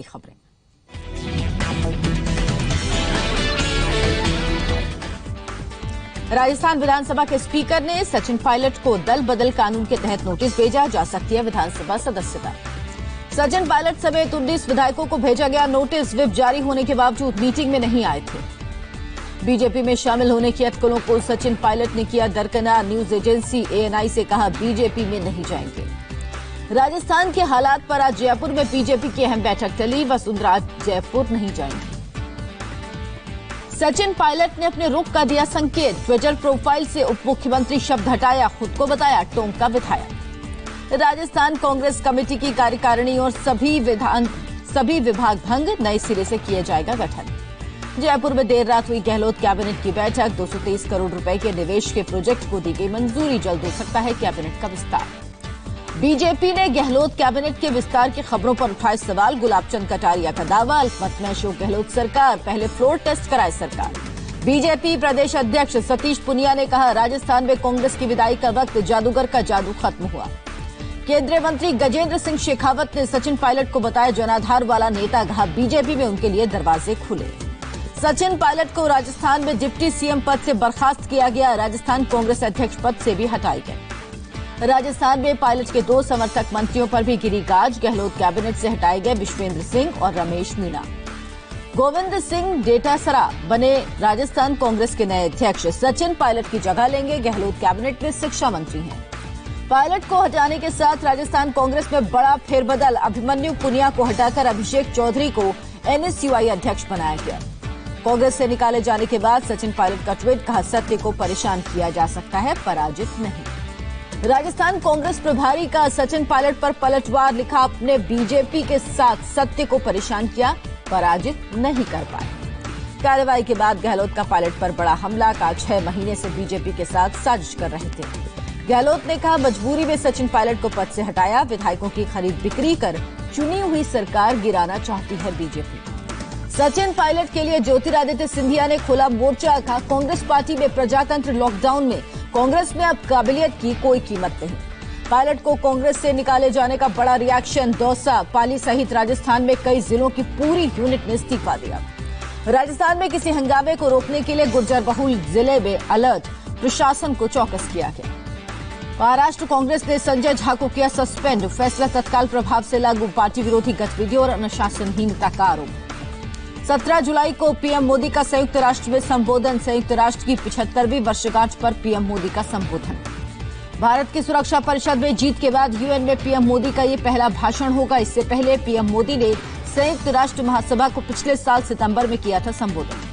खबरें। राजस्थान विधानसभा के स्पीकर ने सचिन पायलट को दल बदल कानून के तहत नोटिस भेजा, जा सकती है विधानसभा सदस्यता। सचिन पायलट समेत 19 विधायकों को भेजा गया नोटिस। व्हिप जारी होने के बावजूद मीटिंग में नहीं आए थे। बीजेपी में शामिल होने की अटकलों को सचिन पायलट ने किया दरकिनार। न्यूज एजेंसी एएनआई से कहा, बीजेपी में नहीं जाएंगे। राजस्थान के हालात पर आज जयपुर में बीजेपी की अहम बैठक टली। वसुंधरा जयपुर नहीं जाएंगी। सचिन पायलट ने अपने रुख का दिया संकेत। ट्विटर प्रोफाइल से उप मुख्यमंत्री शब्द हटाया, खुद को बताया टोंक का विधायक। राजस्थान कांग्रेस कमेटी की कार्यकारिणी और सभी विभाग भंग, नए सिरे से किया जाएगा गठन। जयपुर में देर रात हुई गहलोत कैबिनेट की बैठक। 223 करोड़ रुपए के निवेश के प्रोजेक्ट को दी गई मंजूरी। जल्द हो सकता है कैबिनेट का विस्तार। बीजेपी ने गहलोत कैबिनेट के विस्तार की खबरों पर उठाए सवाल। गुलाबचंद कटारिया का दावा, अल्पमत में अशोक गहलोत सरकार, पहले फ्लोर टेस्ट कराए सरकार। बीजेपी प्रदेश अध्यक्ष सतीश पुनिया ने कहा, राजस्थान में कांग्रेस की विदाई का वक्त, जादूगर का जादू खत्म हुआ। केंद्रीय मंत्री गजेंद्र सिंह शेखावत ने सचिन पायलट को बताया जनाधार वाला नेता। कहा, बीजेपी में उनके लिए दरवाजे खुले। सचिन पायलट को राजस्थान में डिप्टी सीएम पद से बर्खास्त किया गया। राजस्थान कांग्रेस अध्यक्ष पद से भी हटाए गए। राजस्थान में पायलट के 2 समर्थक मंत्रियों पर भी गिरी गाज। गहलोत कैबिनेट से हटाए गए विश्वेंद्र सिंह और रमेश मीणा। गोविंद सिंह डेटासरा बने राजस्थान कांग्रेस के नए अध्यक्ष। सचिन पायलट की जगह लेंगे। गहलोत कैबिनेट में शिक्षा मंत्री हैं। पायलट को हटाने के साथ राजस्थान कांग्रेस में बड़ा फेरबदल। अभिमन्यु पुनिया को हटाकर अभिषेक चौधरी को एनएसयूआई अध्यक्ष बनाया गया। कांग्रेस से निकाले जाने के बाद सचिन पायलट का ट्वीट, कहा, सत्य को परेशान किया जा सकता है, पराजित नहीं। राजस्थान कांग्रेस प्रभारी का सचिन पायलट पर पलटवार, लिखा, अपने बीजेपी के साथ सत्य को परेशान किया, पराजित नहीं कर पाए। कार्रवाई के बाद गहलोत का पायलट पर बड़ा हमला। का 6 महीने से बीजेपी के साथ साजिश कर रहे थे। गहलोत ने कहा, मजबूरी में सचिन पायलट को पद से हटाया। विधायकों की खरीद बिक्री कर चुनी हुई सरकार गिराना चाहती है बीजेपी। सचिन पायलट के लिए ज्योतिरादित्य सिंधिया ने खोला मोर्चा। कहा, कांग्रेस पार्टी में प्रजातंत्र लॉकडाउन में, कांग्रेस में अब काबिलियत की कोई कीमत नहीं। पायलट को कांग्रेस से निकाले जाने का बड़ा रिएक्शन। दौसा, पाली सहित राजस्थान में कई जिलों की पूरी यूनिट ने इस्तीफा दिया। राजस्थान में किसी हंगामे को रोकने के लिए गुर्जर बहुल जिले में अलर्ट, प्रशासन को चौकस किया गया। महाराष्ट्र कांग्रेस ने संजय झा को किया सस्पेंड। फैसला तत्काल प्रभाव से लागू। पार्टी विरोधी गतिविधियों और अनुशासनहीनता का आरोप। 17 जुलाई को पीएम मोदी का संयुक्त राष्ट्र में संबोधन। संयुक्त राष्ट्र की 75वीं वर्षगांठ पर पीएम मोदी का संबोधन। भारत की सुरक्षा परिषद में जीत के बाद यूएन में पीएम मोदी का ये पहला भाषण होगा। इससे पहले पीएम मोदी ने संयुक्त राष्ट्र महासभा को पिछले साल सितंबर में किया था संबोधन।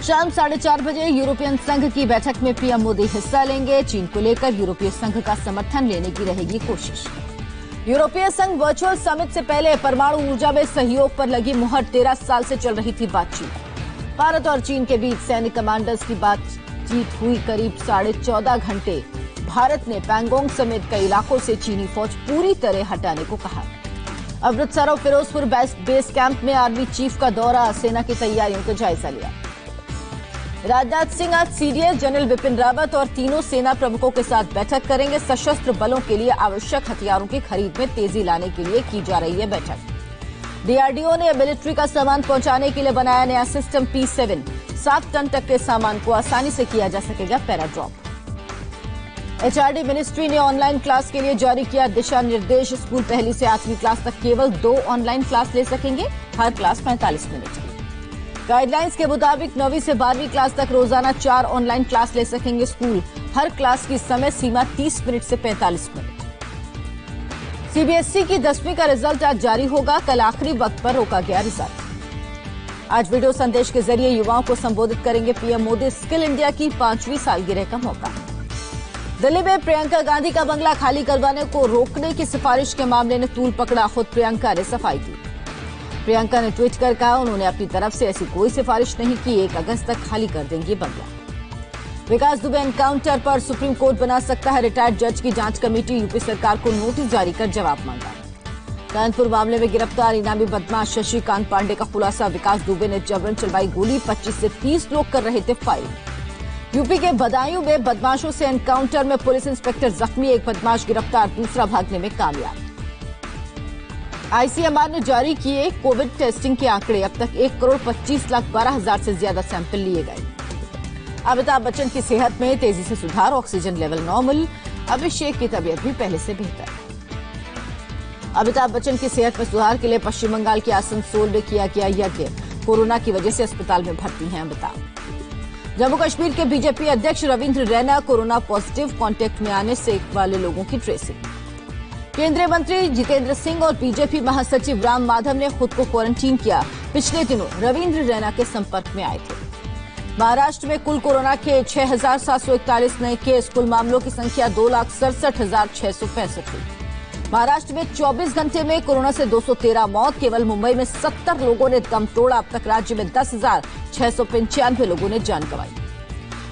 शाम 4:30 बजे यूरोपियन संघ की बैठक में पीएम मोदी हिस्सा लेंगे। चीन को लेकर यूरोपीय संघ का समर्थन लेने की रहेगी कोशिश। यूरोपीय संघ वर्चुअल समिट से पहले परमाणु ऊर्जा में सहयोग पर लगी मुहर। 13 साल से चल रही थी बातचीत। भारत और चीन के बीच सैनिक कमांडर्स की बातचीत हुई करीब 14.5 घंटे। भारत ने पैंगोंग समेत कई इलाकों से चीनी फौज पूरी तरह हटाने को कहा। अमृतसर और फिरोजपुर बेस कैंप में आर्मी चीफ का दौरा, सेना की तैयारियों का जायजा लिया। राजनाथ सिंह आज सीडीएस जनरल विपिन रावत और तीनों सेना प्रमुखों के साथ बैठक करेंगे। सशस्त्र बलों के लिए आवश्यक हथियारों की खरीद में तेजी लाने के लिए की जा रही है बैठक। डीआरडीओ ने मिलिट्री का सामान पहुंचाने के लिए बनाया नया सिस्टम P7। 7 टन तक के सामान को आसानी से किया जा सकेगा पैराड्रॉप। एचआरडी मिनिस्ट्री ने ऑनलाइन क्लास के लिए जारी किया दिशा निर्देश। स्कूल 1ली से 8वीं क्लास तक केवल 2 ऑनलाइन क्लास ले सकेंगे, हर क्लास 45 मिनट की। गाइडलाइंस के मुताबिक 9वीं से 12वीं क्लास तक रोजाना 4 ऑनलाइन क्लास ले सकेंगे स्कूल। हर क्लास की समय सीमा 30 मिनट से 45 मिनट। सीबीएसई की 10वीं का रिजल्ट आज जारी होगा। कल आखिरी वक्त पर रोका गया रिजल्ट। आज वीडियो संदेश के जरिए युवाओं को संबोधित करेंगे पीएम मोदी। स्किल इंडिया की 5वीं सालगिरह का मौका। दिल्ली में प्रियंका गांधी का बंगला खाली करवाने को रोकने की सिफारिश के मामले ने तूल पकड़ा। खुद प्रियंका ने सफाई दी। प्रियंका ने ट्वीट कर कहा, उन्होंने अपनी तरफ से ऐसी कोई सिफारिश नहीं की। 1 अगस्त तक खाली कर देंगी बंगला। विकास दुबे एनकाउंटर पर सुप्रीम कोर्ट बना सकता है रिटायर्ड जज की जांच कमेटी। यूपी सरकार को नोटिस जारी कर जवाब मांगा। कानपुर मामले में गिरफ्तार इनामी बदमाश शशिकांत पांडे का खुलासा। विकास दुबे ने जबरन चलवाई गोली। 25 से 30 लोग कर रहे थे फायर। यूपी के बदायूं में बदमाशों से एनकाउंटर में पुलिस इंस्पेक्टर जख्मी। 1 बदमाश गिरफ्तार, दूसरा भागने में कामयाब। आईसीएमआर ने जारी किए कोविड टेस्टिंग के आंकड़े। अब तक 1,25,12,000 से ज्यादा सैंपल लिए गए। अमिताभ बच्चन की सेहत में तेजी से सुधार, ऑक्सीजन लेवल नॉर्मल। अभिषेक की तबीयत भी पहले से बेहतर। अमिताभ बच्चन की सेहत में सुधार के लिए पश्चिम बंगाल के आसनसोल में किया गया यज्ञ। कोरोना की वजह से अस्पताल में भर्ती हैं अमिताभ। जम्मू कश्मीर के बीजेपी अध्यक्ष Ravindra Raina corona positive, contact में आने से वाले लोगों की ट्रेसिंग। केंद्रीय मंत्री जितेंद्र सिंह और बीजेपी महासचिव राम माधव ने खुद को क्वारंटीन किया। पिछले दिनों रविंद्र रैना के संपर्क में आए थे। महाराष्ट्र में कुल कोरोना के 6,741 नए केस, कुल मामलों की संख्या 2,67,665 हुई। महाराष्ट्र में 24 घंटे में कोरोना से 213 मौत। केवल मुंबई में 70 लोगों ने दम तोड़ा। अब तक राज्य में 10,695 लोगों ने जान गंवाई।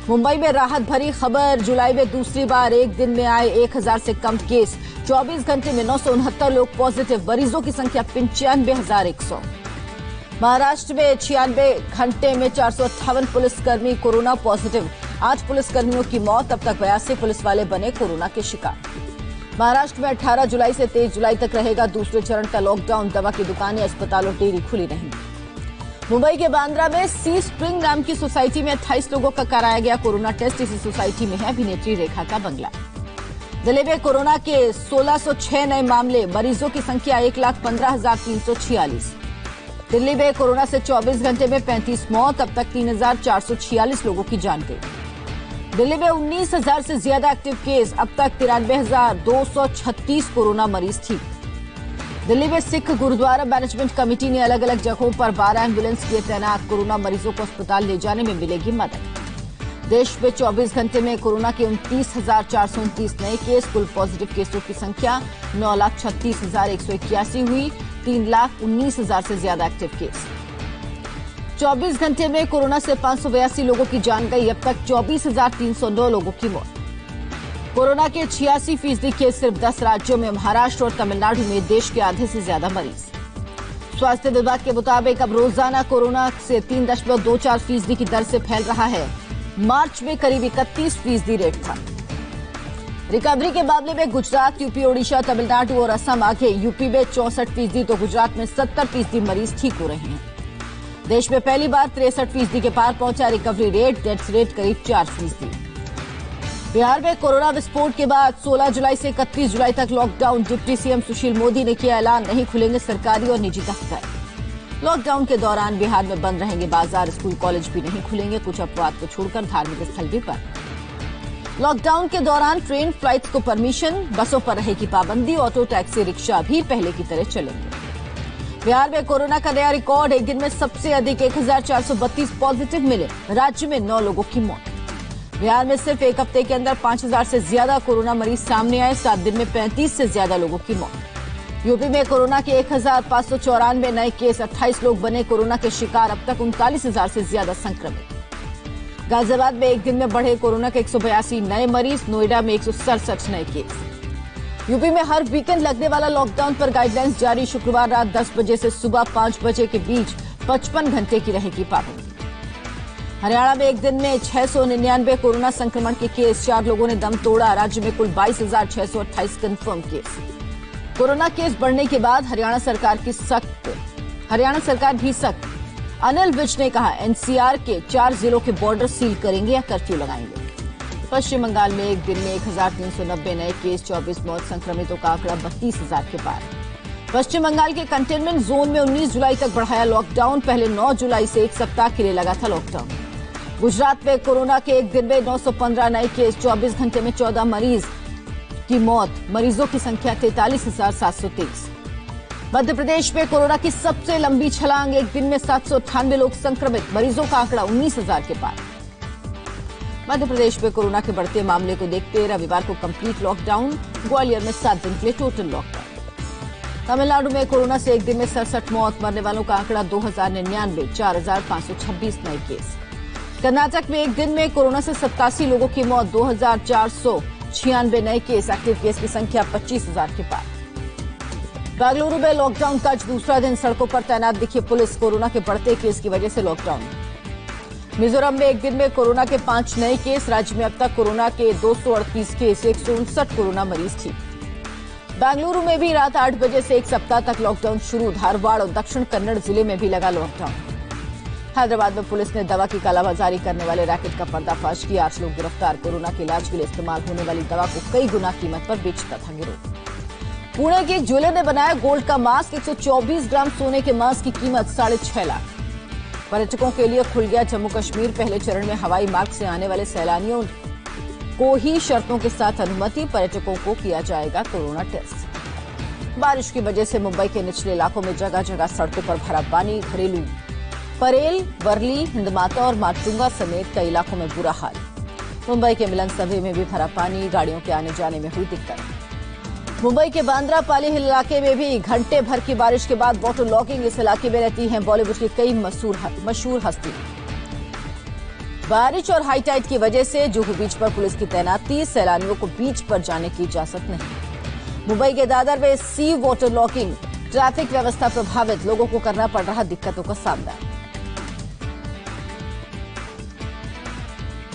मुंबई में राहत भरी खबर। जुलाई में दूसरी बार एक दिन में आए 1,000 से कम केस। 24 घंटे में 969 लोग पॉजिटिव। मरीजों की संख्या 95,100। महाराष्ट्र में 96 घंटे में 458 पुलिसकर्मी कोरोना पॉजिटिव। 8 पुलिसकर्मियों की मौत। अब तक 82 पुलिस वाले बने कोरोना के शिकार। महाराष्ट्र में 18 जुलाई से 23 जुलाई तक रहेगा दूसरे चरण का लॉकडाउन। दवा की दुकानें, अस्पताल और डेयरी खुली रहेंगी। मुंबई के बांद्रा में सी स्प्रिंग नाम की सोसाइटी में 28 लोगों का कराया गया कोरोना टेस्ट। इसी सोसाइटी में है अभिनेत्री रेखा का बंगला। जिले में कोरोना के 1,606 नए मामले। मरीजों की संख्या 1,15,346। दिल्ली में कोरोना से 24 घंटे में 35 मौत। अब तक 3,446 लोगों की जान गई। दिल्ली में 19,000 से ज्यादा एक्टिव केस। अब तक 93,236 कोरोना मरीज ठीक। दिल्ली में सिख गुरुद्वारा मैनेजमेंट कमेटी ने अलग अलग जगहों पर 12 एम्बुलेंस किए तैनात। कोरोना मरीजों को अस्पताल ले जाने में मिलेगी मदद। देश में 24 घंटे में कोरोना के 29,429 नए केस। कुल पॉजिटिव केसों की संख्या 9,36,181 हुई। 3,19,000 से ज्यादा एक्टिव केस। 24 घंटे में कोरोना से 582 लोगों की जान गई। अब तक 24,309 लोगों की मौत। कोरोना के 86% केस सिर्फ 10 राज्यों में, महाराष्ट्र और तमिलनाडु में देश के आधे से ज्यादा मरीज। स्वास्थ्य विभाग के मुताबिक अब रोजाना कोरोना से 3.24% की दर से फैल रहा है। मार्च में करीब 31% रेट था। रिकवरी के मामले में गुजरात, यूपी, ओडिशा, तमिलनाडु और असम आगे। यूपी में 64% तो गुजरात में 70% मरीज ठीक हो रहे हैं। देश में पहली बार 63% के पार पहुंचा रिकवरी रेट। डेथ रेट करीब 4%। बिहार में कोरोना विस्फोट के बाद 16 जुलाई से 31 जुलाई तक lockdown. Deputy CM Sushil Modi ने किया ऐलान, नहीं खुलेंगे सरकारी और निजी दफ्तर। लॉकडाउन के दौरान बिहार में बंद रहेंगे बाजार, स्कूल, कॉलेज भी नहीं खुलेंगे। कुछ अपवाद को छोड़कर धार्मिक स्थल भी बंद। लॉकडाउन के दौरान ट्रेन, फ्लाइट को परमिशन, बसों पर रहेगी पाबंदी। ऑटो, टैक्सी, रिक्शा भी पहले की तरह चलेंगे। बिहार में कोरोना का नया रिकॉर्ड। एक दिन में सबसे अधिक 1,432 पॉजिटिव मिले। राज्य में 9 लोगों की मौत। बिहार में सिर्फ एक हफ्ते के अंदर 5,000 से ज्यादा कोरोना मरीज सामने आए। 7 दिन में 35 से ज्यादा लोगों की मौत। यूपी में कोरोना के 1,594 नए केस। 28 लोग बने कोरोना के शिकार। अब तक 39,000 से ज्यादा संक्रमित। गाजियाबाद में एक दिन में बढ़े कोरोना के 182 नए मरीज। नोएडा में 167 नए केस। यूपी में हर वीकेंड लगने वाला लॉकडाउन पर गाइडलाइंस जारी। शुक्रवार रात 10 बजे से सुबह 5 बजे के बीच 55 घंटे की रहेगी पाबंदी। हरियाणा में एक दिन में 699 कोरोना संक्रमण के केस। 4 लोगों ने दम तोड़ा। राज्य में कुल 22,628 कंफर्म केस। कोरोना केस बढ़ने के बाद हरियाणा सरकार भी सख्त। अनिल विज ने कहा, एनसीआर के 4 जिलों के बॉर्डर सील करेंगे या कर्फ्यू लगाएंगे। पश्चिम बंगाल में एक दिन में 1,390 नए केस। 24 मौत। संक्रमितों का आंकड़ा 32,000 के पार। पश्चिम बंगाल के कंटेनमेंट जोन में 19 जुलाई तक बढ़ाया लॉकडाउन। पहले 9 जुलाई से एक सप्ताह के लिए लगा था लॉकडाउन। गुजरात में कोरोना के एक दिन में 915 नए केस। 24 घंटे में 14 मरीज की मौत। मरीजों की संख्या 43,723। मध्य प्रदेश में कोरोना की सबसे लंबी छलांग। एक दिन में 798 लोग संक्रमित। मरीजों का आंकड़ा 19,000 के पार। मध्य प्रदेश में कोरोना के बढ़ते मामले को देखते रविवार को कंप्लीट लॉकडाउन। ग्वालियर में 7 दिन के लिए टोटल लॉकडाउन। तमिलनाडु में कोरोना से एक दिन में 67 मौत। मरने वालों का आंकड़ा 2,099। 4,526 नए केस। कर्नाटक में एक दिन में कोरोना से 87 लोगों की मौत। 2,496 नए केस। एक्टिव केस की संख्या 25,000 के पार। बेंगलुरु में लॉकडाउन का आज दूसरा दिन। सड़कों पर तैनात दिखी पुलिस। कोरोना के बढ़ते केस की वजह से लॉकडाउन। मिजोरम में एक दिन में कोरोना के 5 नए केस। राज्य में अब तक कोरोना के 238 केस। 159 कोरोना मरीज ठीक। बेंगलुरु में भी रात 8 बजे से 1 सप्ताह तक लॉकडाउन शुरू। धारवाड़ और दक्षिण कन्नड़ जिले में भी लगा लॉकडाउन। हैदराबाद में पुलिस ने दवा की कालाबाजारी करने वाले रैकेट का पर्दाफाश किया। 8 लोग गिरफ्तार। कोरोना के इलाज के लिए इस्तेमाल होने वाली दवा को कई गुना कीमत पर बेचता था गिरोह। पुणे के एक ज्वेलर ने बनाया गोल्ड का मास्क। 124 ग्राम सोने के मास्क की कीमत 6.5 लाख। पर्यटकों के लिए खुल गया जम्मू कश्मीर। पहले चरण में हवाई मार्ग से आने वाले सैलानियों को ही शर्तों के साथ अनुमति। पर्यटकों को किया जाएगा कोरोना टेस्ट। बारिश की वजह से मुंबई के निचले इलाकों में जगह जगह सड़कों पर भरा पानी। घरेलू परेल, वर्ली, हिंदमाता और माटुंगा समेत कई इलाकों में बुरा हाल। मुंबई के मिलन सभा में भी भरा पानी। गाड़ियों के आने जाने में हुई दिक्कत। मुंबई के बांद्रा पाली हिल इलाके में भी घंटे भर की बारिश के बाद वाटर लॉगिंग। इस इलाके में रहती हैं बॉलीवुड की कई मशहूर हस्ती। बारिश और हाई टाइड की वजह से जुहू बीच पर पुलिस की तैनाती। सैलानियों को बीच पर जाने की इजाजत नहीं। मुंबई के दादर में सी वाटर लॉगिंग। ट्रैफिक व्यवस्था प्रभावित। लोगों को करना पड़ रहा दिक्कतों का सामना।